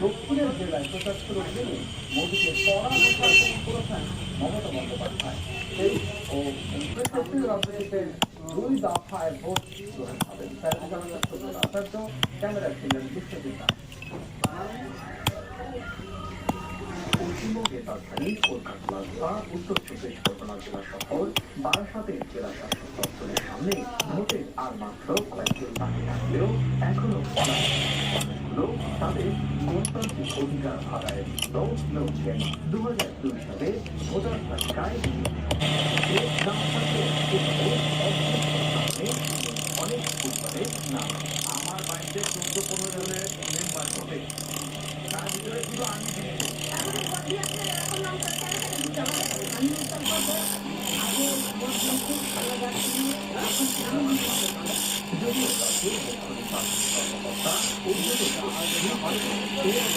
দক্ষিণের জেলায় প্রচার জেনে মোদীকে কড়া ভাষায় করেছেন মমতা বন্দ্যোপাধ্যায়। সেই ও রাজনীতিতে দুই দফায় ভোট গ্রহণ হবেন। আচার্য ক্যামেরা ছিলেন বিশ্বজিৎ। পশ্চিমবঙ্গের রাজধানী কলকাতা উত্তর চব্বিশ পরগনা জেলা শহর বারাসাতের জেলা শাসক দপ্তরের সামনে ভোটের আর মাত্র কয়েকজন বাকি থাকলেও এখনো তাদের গণতান্ত্রিক অধিকার আদায়ের জন্য লড়ছেন। 2002 সালে ভোটার তালিকায় অনেক পরিবারের নাম। আমার বাড়িতে 14-15 জনের মেম্বার হবে, তার ভিতরে শুধু আমি যদিও রাজ্যের মুখ্য নির্বাচন কর্মকর্তা